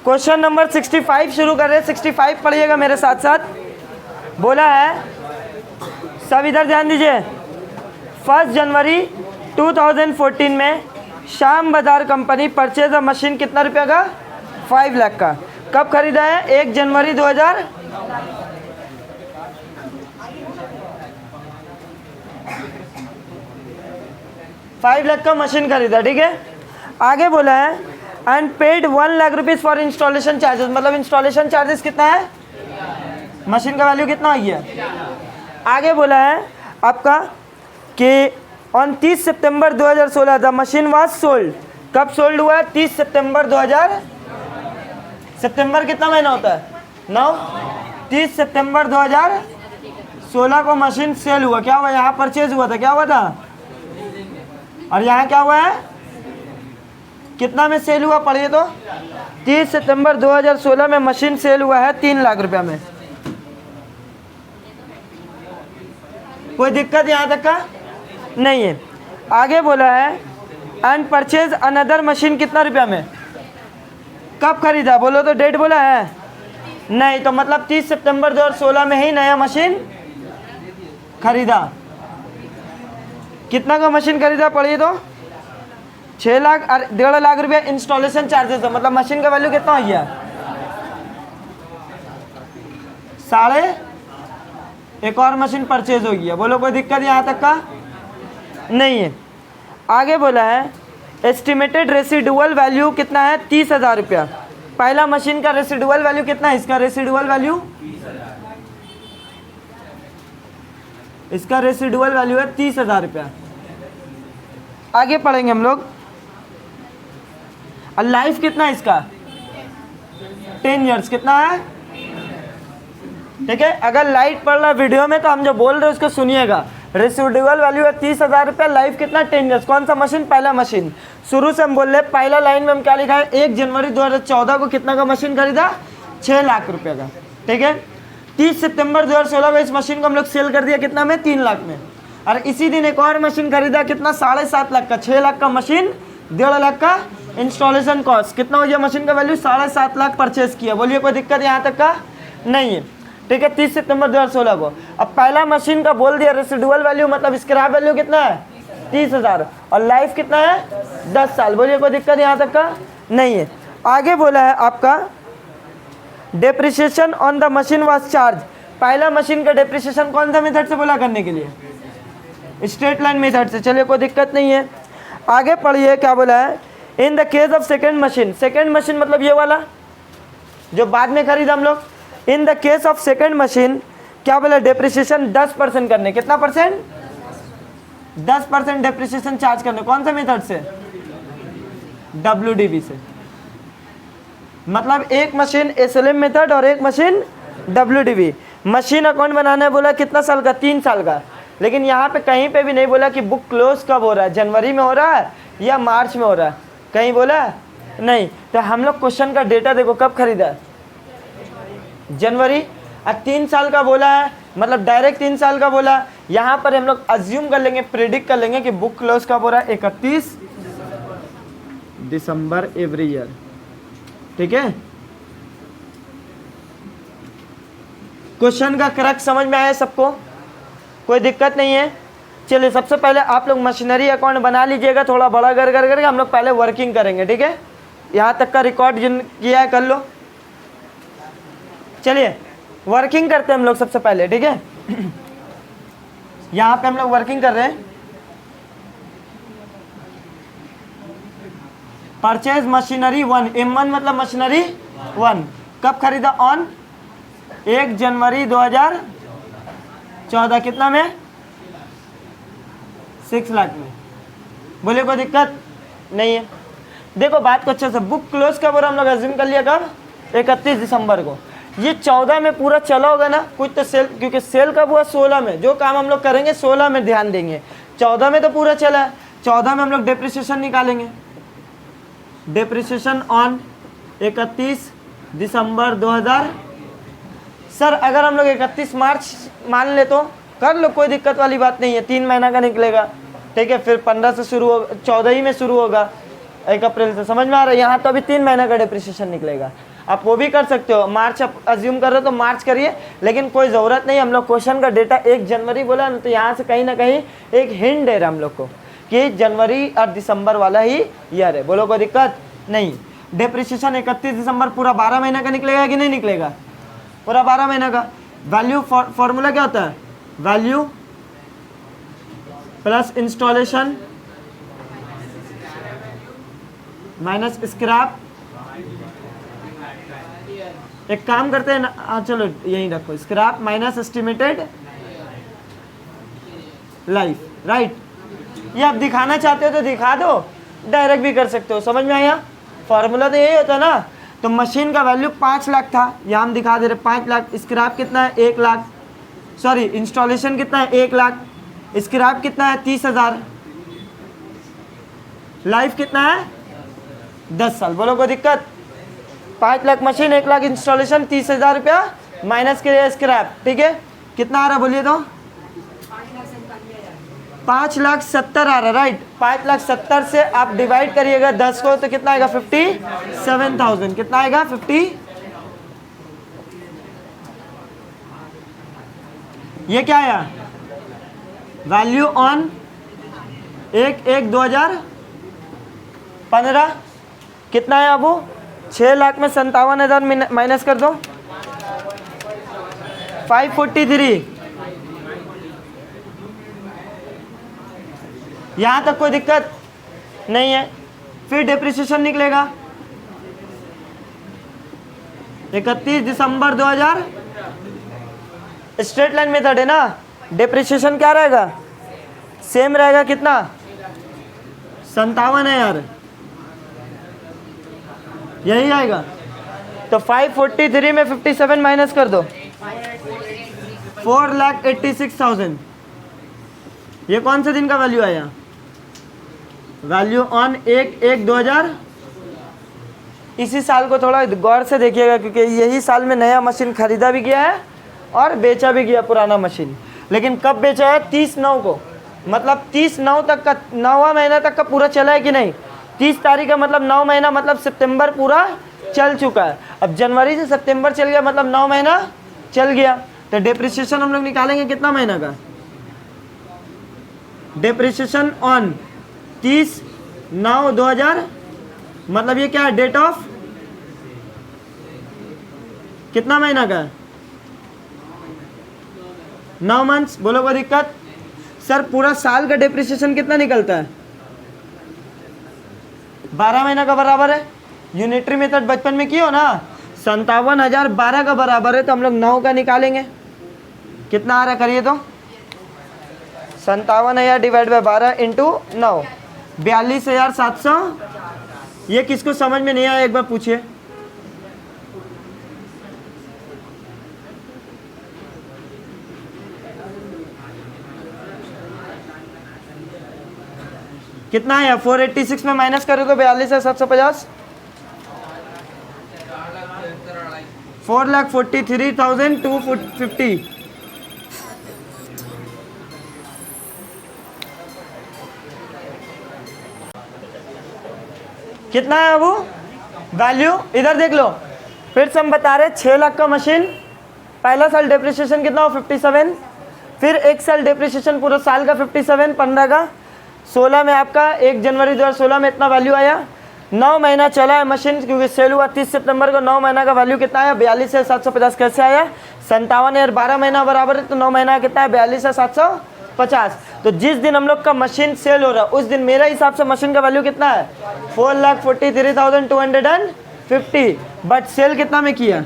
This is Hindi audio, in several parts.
क्वेश्चन नंबर 65 शुरू कर रहे हैं। 65 पढ़िएगा मेरे साथ साथ। बोला है, सब इधर ध्यान दीजिए। 1 जनवरी 2014 में श्याम बाजार कंपनी परचेज अ मशीन कितना रुपया का? 5 लाख का। कब खरीदा है? 1 जनवरी 2000 5 लाख का मशीन खरीदा, ठीक है। आगे बोला है and paid 1 lakh rupees for installation charges, मतलब इंस्टॉलेशन चार्जेस कितना है? मशीन का वैल्यू कितना हो गया? आगे बोला है आपका कि on 30 September 2016 the machine was sold. कब सोल्ड हुआ है? 30 सितंबर 2000। सितंबर कितना महीना होता है? 9। 30 सितंबर 2016 को मशीन सेल हुआ। क्या हुआ? यहाँ परचेज हुआ था। क्या हुआ था? और यहाँ क्या हुआ है? कितना में सेल हुआ? पढ़िए तो। 30 सितंबर 2016 में मशीन सेल हुआ है 3 लाख रुपया में। कोई दिक्कत यहाँ तक का नहीं है। आगे बोला है एंड परचेज अनदर मशीन कितना रुपया में? कब खरीदा? बोलो तो डेट बोला है नहीं, तो मतलब 30 सितंबर 2016 में ही नया मशीन खरीदा। कितना का मशीन खरीदा? पढ़िए तो। 6 लाख 1.5 लाख रुपया इंस्टॉलेशन चार्जेस है, मतलब मशीन का वैल्यू कितना हो गया? 1.5। एक और मशीन परचेज हो गया। बोलो कोई दिक्कत यहाँ तक का नहीं है। आगे बोला है एस्टिमेटेड रेसिडुअल वैल्यू कितना है? 30,000 रुपया। पहला मशीन का रेसिडुअल वैल्यू कितना है? इसका रेसिडुअल वैल्यू, इसका रेसिडुअल वैल्यू है 30,000 रुपया। आगे पढ़ेंगे हम लोग। और लाइफ कितना है इसका? 10 ईयर्स। कितना है? ठीक है। अगर लाइट पड़ रहा है वीडियो में तो हम जो बोल रहे हैं उसको सुनिएगा। रेसिडुअल वैल्यू है 30,000 रुपया। लाइफ कितना? 10 ईयर्स। कौन सा मशीन? पहला मशीन। शुरू से हम बोल रहे हैं, पहला लाइन में हम क्या लिखा है? 1 जनवरी 2014 को कितना का मशीन खरीदा? 6 लाख रुपये का, ठीक है। 30 सितंबर 2016 को इस मशीन को हम लोग सेल कर दिया कितना में? 3 लाख में। और इसी दिन एक और मशीन खरीदा कितना? 7.5 लाख का। 6 लाख का मशीन, 1.5 लाख का इंस्टॉलेशन कॉस्ट। कितना हो गया मशीन का वैल्यू? 7.5 लाख परचेज किया। बोलिए कोई दिक्कत यहाँ तक का नहीं है, ठीक है। 30 सितंबर 2016 को। अब पहला मशीन का बोल दिया रेसिडुअल वैल्यू, मतलब स्क्रैप वैल्यू कितना है? 30,000। और लाइफ कितना है? 10 साल। बोलिए कोई दिक्कत यहाँ तक का नहीं है। आगे बोला है आपका depreciation on the machine was charge. पहला मशीन का डेप्रिसिएशन कौन सा मेथड से बोला करने के लिए? स्ट्रेट लाइन मेथड से। चलिए कोई दिक्कत नहीं है। आगे पढ़िए क्या बोला है। In the case of second machine, second machine मतलब ये वाला जो बाद में खरीदा हम लोग। In the case of second machine क्या बोला? डेप्रिसिएशन 10% करने। कितना परसेंट? 10% डेप्रिसिएशन चार्ज करने। कौन सा मेथड से? WDV से। मतलब एक मशीन SLM मेथड और एक मशीन WDV। मशीन अकाउंट बनाना है बोला कितना साल का? 3 साल का। लेकिन यहाँ पे कहीं पे भी नहीं बोला कि बुक क्लोज कब हो रहा है, जनवरी में हो रहा है या मार्च में हो रहा है, कहीं बोला नहीं। तो हम लोग क्वेश्चन का डेटा देखो, कब खरीदा? जनवरी। और 3 साल का बोला है, मतलब डायरेक्ट 3 साल का बोला। यहाँ पर हम लोग अज्यूम कर लेंगे, प्रिडिक्ट कर लेंगे कि बुक क्लोज कब हो रहा है? 31 दिसंबर एवरी ईयर, ठीक है। क्वेश्चन का क्रक्स समझ में आया सबको? कोई दिक्कत नहीं है। चलिए सबसे पहले आप लोग मशीनरी अकाउंट बना लीजिएगा, थोड़ा बड़ा कर करके हम लोग पहले वर्किंग करेंगे, ठीक है। यहाँ तक का रिकॉर्ड जिन किया है कर लो। चलिए वर्किंग करते हैं हम लोग सबसे पहले, ठीक है। यहाँ पे हम लोग वर्किंग कर रहे हैं। परचेज मशीनरी 1, M1 मतलब मशीनरी 1। कब खरीदा? ऑन 1 जनवरी 2014। कितना में? 6 लाख में। बोले कोई दिक्कत नहीं है। देखो बात को अच्छे से, बुक क्लोज कब हो रहा हम लोग अज्यूम कर लिया कब? 31 दिसंबर को। ये 14 में पूरा चला होगा ना कुछ तो सेल, क्योंकि सेल कब हुआ? 16 में। जो काम हम लोग करेंगे 16 में ध्यान देंगे। 14 में तो पूरा चला है। 14 में हम लोग डेप्रिसिएशन निकालेंगे। Depreciation on 31 December 2000। सर अगर हम लोग 31 मार्च मान ले तो कर लो, कोई दिक्कत वाली बात नहीं है। 3 महीना का निकलेगा, ठीक है। फिर 15 से शुरू होगा, 14 ही में शुरू होगा 1 अप्रैल से। समझ में आ रहा है? यहाँ तो अभी 3 महीना का डेप्रिसिएशन निकलेगा। आप वो भी कर सकते हो, मार्च आप अज्यूम कर रहे हो तो मार्च करिए, लेकिन कोई ज़रूरत नहीं। हम लोग क्वेश्चन का डेटा 1 जनवरी बोला ना, तो यहाँ से कहीं ना कहीं एक हिंट दे रहा हम लोग को कि जनवरी और दिसंबर वाला ही ईयर है। बोलो कोई दिक्कत नहीं। डेप्रिसिएशन 31 दिसंबर पूरा 12 महीने का निकलेगा कि नहीं निकलेगा? पूरा 12 महीने का। वैल्यू फॉर्मूला क्या होता है? Value plus installation minus scrap. एक काम करते हैं ना, चलो यही रखो, scrap minus estimated life, right. ये आप दिखाना चाहते हो तो दिखा दो, डायरेक्ट भी कर सकते हो। समझ में आया? फॉर्मूला तो यही होता है ना। तो मशीन का वैल्यू 5 लाख था, यहाँ हम दिखा दे रहे 5 लाख। स्क्रैप कितना है? 1 लाख। सॉरी, इंस्टॉलेशन कितना है? 1 लाख। स्क्रैप कितना है? 30,000। लाइफ कितना है? 10 साल। बोलो कोई दिक्कत? 5 लाख मशीन, 1 लाख इंस्टॉलेशन, 30,000 रुपया माइनस के लिए स्क्रैप। ठीक है, कितना आ रहा बोलिए तो? 5,70,000 आ रहा, राइट। 5,70,000 से आप डिवाइड करिएगा 10 को तो कितना आएगा? 57,000। कितना आएगा? 50। ये क्या आया? वैल्यू ऑन 1/1/2015 कितना है अबू? 6 लाख में 57,000 माइनस कर दो, 543। यहाँ तक कोई दिक्कत नहीं है। फिर डेप्रिसिएशन निकलेगा 31 दिसंबर 2000। स्ट्रेट लाइन मेथड है ना, डेप्रिसिएशन क्या रहेगा? सेम रहेगा। कितना? 57,000, यही आएगा। तो 543 में 57 माइनस कर दो, 4,86,000। ये कौन से दिन का वैल्यू आया? Value on 1/1/2000। इसी साल को थोड़ा गौर से देखिएगा, क्योंकि यही साल में नया मशीन खरीदा भी गया है और बेचा भी गया पुराना मशीन। लेकिन कब बेचा है? 30/9 को। मतलब 30/9 तक का, 9वां महीना तक का पूरा चला है कि नहीं? 30 तारीख का मतलब 9 महीना, मतलब सितंबर पूरा चल चुका है। अब जनवरी से सितंबर चल गया, मतलब 9 महीना चल गया। तो डेप्रिसिएशन हम लोग निकालेंगे कितना महीना का? डेप्रिसिएशन ऑन 30/9/2000, मतलब ये क्या है? डेट ऑफ कितना महीना का? 9 मंथ्स। बोलो कोई दिक्कत? सर पूरा साल का डेप्रिसिएशन कितना निकलता है? 12 महीना का बराबर है। यूनिटरी मेथड बचपन में किया हो ना, 57,000 12 का बराबर है, तो हम लोग 9 का निकालेंगे। कितना आ रहा है करिए तो? 57,000 डिवाइड बाय 12 इंटू 9, 42,700। ये किसको समझ में नहीं आया एक बार पूछिए। कितना है? 486 में माइनस करो तो 42,750, 4,43,250। कितना है वो वैल्यू? इधर देख लो, फिर से हम बता रहे 6 लाख का मशीन, पहला साल डेप्रिसिएशन कितना हो? 57। फिर एक साल डेप्रिसिएशन पूरा साल का 57, 15 का 16 में आपका 1 जनवरी 2016 में इतना वैल्यू आया। 9 महीना चला है मशीन, क्योंकि सेल हुआ 30 सितंबर को। 9 महीना का वैल्यू कितना आया? 42,750। कैसे आया? 57,000 12 महीना बराबर है, तो 9 महीना कितना है? 42,750। तो जिस दिन हम लोग का मशीन सेल हो रहा है उस दिन मेरा हिसाब से मशीन का वैल्यू कितना है? 4,43,250। बट सेल कितना में किया?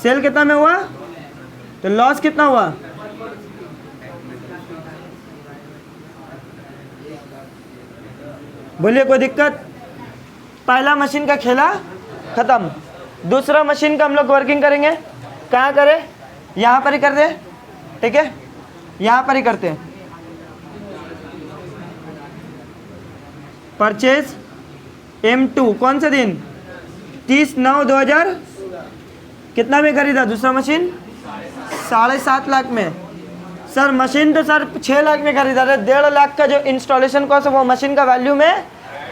सेल कितना में हुआ? तो लॉस कितना हुआ? बोलिए कोई दिक्कत? पहला मशीन का खेला खत्म। दूसरा मशीन का हम लोग वर्किंग करेंगे। कहाँ करें? यहाँ पर ही कर दे, ठीक है? यहाँ पर ही करते हैं। परचेज M2 कौन से दिन? 30/9/2000। कितना में खरीदा दूसरा मशीन? 7.5 लाख में। सर मशीन तो सर 6 लाख में खरीदा था, 1.5 लाख का जो इंस्टॉलेशन कॉस्ट है वो मशीन का वैल्यू में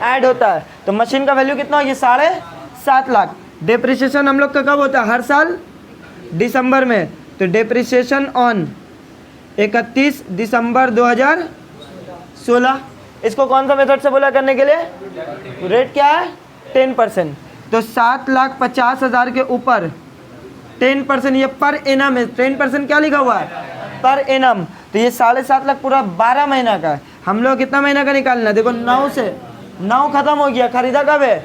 ऐड होता है, तो मशीन का वैल्यू कितना होगी 7.5 लाख। डिप्रिसिएशन हम लोग का कब होता है, हर साल दिसंबर में, तो डिप्रिसिएशन ऑन 31 दिसंबर 2016। इसको कौन सा मेथड से बोला करने के लिए, रेट क्या है 10%, तो 7,50,000 के ऊपर 10%, ये पर एनम है, 10% क्या लिखा हुआ है पर एनम, तो ये 7.5 लाख पूरा 12 महीना का है। हम लोग कितना महीना का निकालना, देखो 9 से 9 खत्म हो गया, खरीदा कब है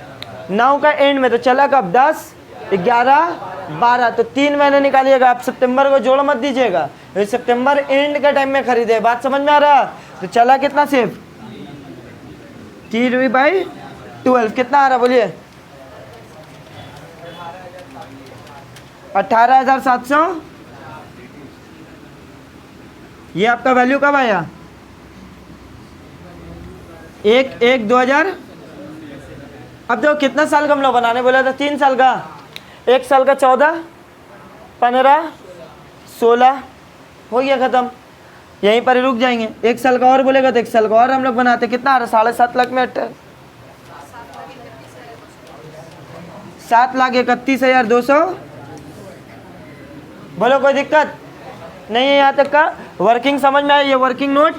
9 का एंड में, तो चला कब 10, 11, 12, तो 3 महीने निकालिएगा आप, सितंबर को जोड़ मत दीजिएगा, सितंबर एंड के टाइम में खरीदे, बात समझ में आ रहा, तो चला कितना सेफ 3/12 कितना आ रहा बोलिए 18,700। ये आपका वैल्यू कब आया 1/1/2000। अब देखो कितना साल का हम लोग बनाने बोला था, 3 साल का, 1 साल का 14, 15, 16 हो गया खत्म, यहीं पर ही रुक जाएंगे। 1 साल का और बोलेगा तो 1 साल का और हम लोग बनाते, कितना आ रहा 7.5 लाख में 7,31,200। बोलो कोई दिक्कत नहीं है यहाँ तक का, वर्किंग समझ में आया, ये वर्किंग नोट,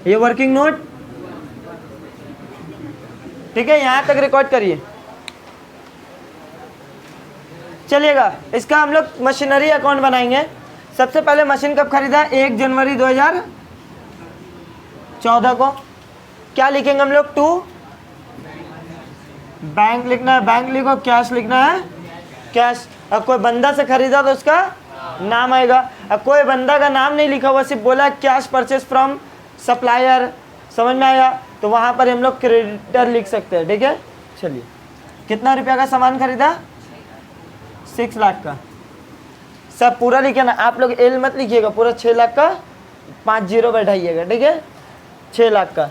ये वर्किंग नोट, ठीक है, यहाँ तक रिकॉर्ड करिए। चलिएगा इसका हम लोग मशीनरी अकाउंट बनाएंगे। सबसे पहले मशीन कब खरीदा, 1 जनवरी 2014 को। क्या लिखेंगे हम लोग, टू बैंक लिखना है, बैंक लिखो, कैश लिखना है कैश। अब कोई बंदा से खरीदा तो उसका नाम आएगा, अब कोई बंदा का नाम नहीं लिखा हुआ, सिर्फ बोला कैश परचेज फ्रॉम सप्लायर, समझ में आया, तो वहाँ पर हम लोग क्रेडिटर लिख सकते हैं, ठीक है। चलिए कितना रुपया का सामान खरीदा, 6 लाख का, सब पूरा लिखे ना, आप लोग एल मत लिखिएगा, पूरा 6 लाख का 5 जीरो बैठाइएगा, ठीक है, 6 लाख का।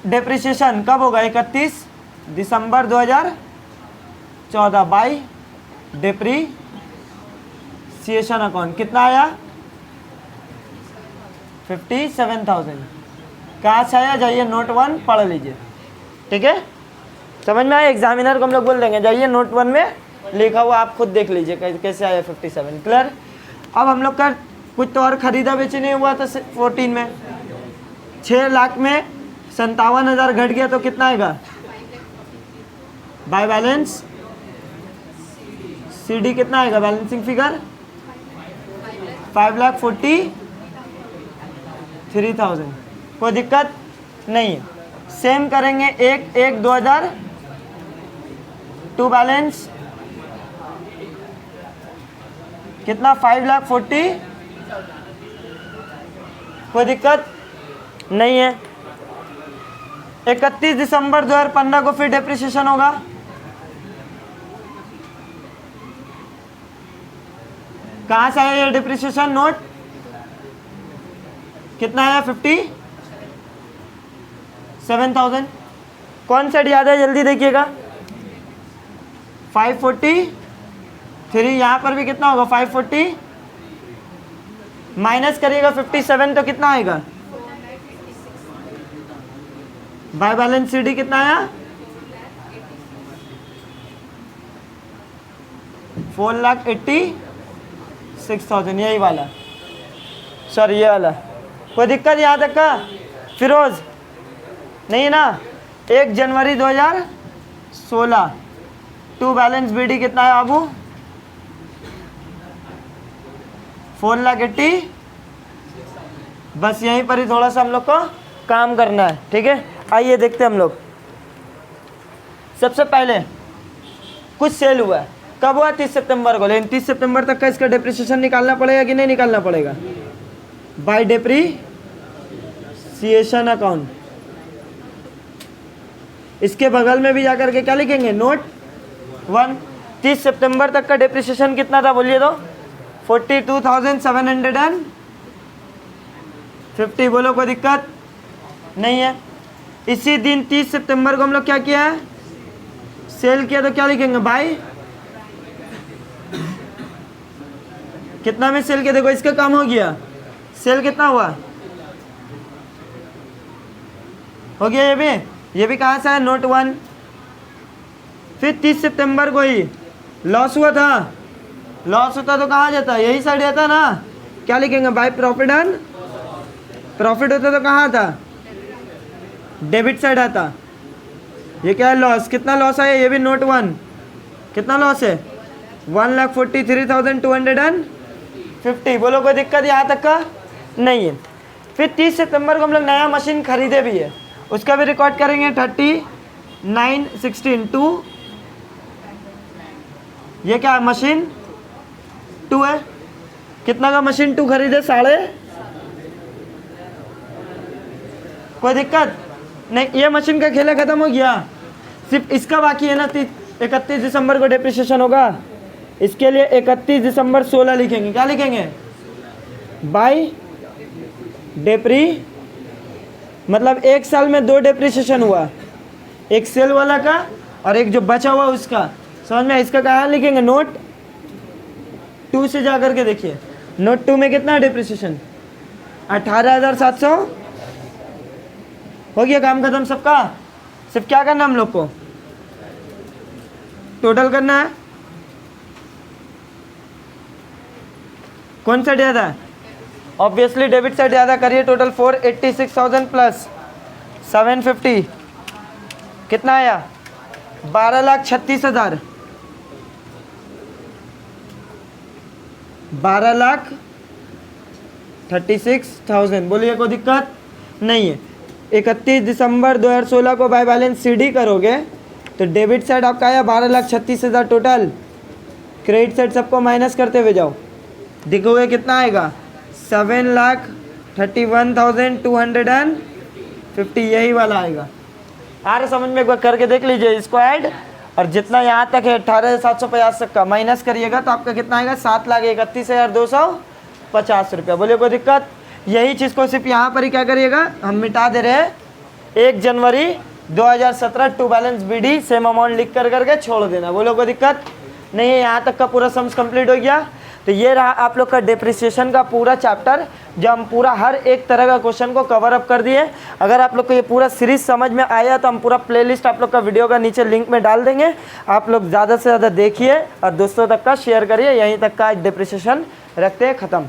डिप्रिसिएशन कब होगा, 31 दिसंबर 2014 बाई डिप्रीसिएशन अकाउंट, कितना आया 57,000। कहाँ से आया, जाइए नोट 1 पढ़ लीजिए, ठीक है, समझ में आया। एग्जामिनर को हम लोग बोल देंगे जाइए नोट 1 में लिखा हुआ आप खुद देख लीजिए कैसे आया 57, क्लियर। अब हम लोग का कुछ तो और खरीदा बेची नहीं हुआ था 14 में, 6 लाख में 57,000 घट गया तो कितना आएगा, बाय बैलेंस CD कितना आएगा, बैलेंसिंग फिगर 5,43,000। कोई दिक्कत नहीं है, सेम करेंगे 1/1/2000 टू बैलेंस कितना 5,40,000। कोई दिक्कत नहीं है। 31 दिसंबर 2015 को फिर डिप्रिसिएशन होगा, कहाँ से आया ये डिप्रिसिएशन नोट, कितना आया 57,000। कौन सेट याद है जल्दी देखिएगा, 543, यहाँ पर भी कितना होगा 540, माइनस करिएगा 57 तो कितना आएगा, बाय बैलेंस CD कितना आया 4,86,000, यही वाला, सॉरी ये वाला। कोई दिक्कत यहाँ तक का, फिरोज नहीं है ना। 1 जनवरी 2016 टू बैलेंस BD कितना है बाबू, 4,80,000। बस यहीं पर ही थोड़ा सा हम लोग को काम करना है, ठीक है। आइए देखते हैं हम लोग। सबसे पहले कुछ सेल हुआ है, कब हुआ 30 सितंबर को, लेकिन 30 सितंबर तक का इसका डिप्रिसिएशन निकालना पड़ेगा कि नहीं निकालना पड़ेगा, बाय डिप्रीसिएशन अकाउंट। इसके बगल में भी जाकर के क्या लिखेंगे, नोट 1। 30 सितंबर तक का डिप्रिसिएशन कितना था बोलिए तो, 42,750। बोलो कोई दिक्कत नहीं है। इसी दिन 30 सितंबर को हम लोग क्या किया है, सेल किया, तो क्या लिखेंगे, बाय कितना में सेल किया, देखो इसका काम हो गया, सेल कितना हुआ, हो गया ये भी कहाँ से है, नोट 1। फिर 30 सितंबर को ही लॉस हुआ था, लॉस होता तो कहाँ जाता, यही साइड जाता ना, क्या लिखेंगे, बाय प्रॉफिट एंड, प्रॉफिट होता तो कहाँ आता, डेबिट साइड आता। ये क्या है, लॉस, कितना लॉस आया, ये भी नोट 1, कितना लॉस है, 1,43,250। बोलो कोई दिक्कत यहाँ तक का नहीं है। फिर 30 सितंबर को हम लोग नया मशीन खरीदे भी है, उसका भी रिकॉर्ड करेंगे, 39,16 ये क्या है, मशीन 2 है, कितना का मशीन 2 खरीदे, 3.5, कोई दिक्कत नहीं, ये मशीन का खेला खत्म हो गया, सिर्फ इसका बाकी है ना, 31 दिसंबर को डिप्रिसिएशन होगा, इसके लिए 31 दिसंबर 16 लिखेंगे, क्या लिखेंगे, बाय डेप्री, मतलब एक साल में 2 डिप्रिसिएशन हुआ, एक सेल वाला का और एक जो बचा हुआ उसका, समझ में, इसका कहाँ लिखेंगे, नोट 2 से जा करके देखिए, नोट 2 में कितना डिप्रिसिएशन, 18,700, हो गया, काम खत्म सबका। सिर्फ क्या करना, हम लोग को टोटल करना है, कौन सा ज़्यादा है, ऑब्वियसली डेबिट साइड ज़्यादा करिए, टोटल 486,000 प्लस 750 कितना आया, 12,36,000, 12,36,000, बोलिए कोई दिक्कत नहीं है। 31 दिसंबर 2016 को बाय बैलेंस CD करोगे तो डेबिट साइड आपका आया 12,36,000 टोटल, क्रेडिट साइड सबको माइनस करते हुए जाओ, दिखोगे कितना आएगा, 7,31,250, यही वाला आएगा। आ रहा समझ में, एक बार करके देख लीजिए इसको ऐड, और जितना यहाँ तक है 18,750 तक का माइनस करिएगा तो आपका कितना आएगा, 7,31,250 रुपया, बोलिए कोई दिक्कत। यही चीज़ को सिर्फ यहाँ पर ही क्या करिएगा, हम मिटा दे रहे हैं, 1 जनवरी 2017 to balance BD same amount लिख कर करके छोड़ देना, बोलो कोई दिक्कत नहीं है। यहाँ तक का पूरा सम्स कंप्लीट हो गया। तो ये रहा आप लोग का डिप्रिसिएशन का पूरा चैप्टर, जो हम पूरा हर एक तरह का क्वेश्चन को कवर अप कर दिए। अगर आप लोग को ये पूरा सीरीज समझ में आया तो हम पूरा प्लेलिस्ट आप लोग का वीडियो का नीचे लिंक में डाल देंगे, आप लोग ज़्यादा से ज़्यादा देखिए और दोस्तों तक का शेयर करिए। यहीं तक का डिप्रिसिएशन रखते हैं ख़त्म।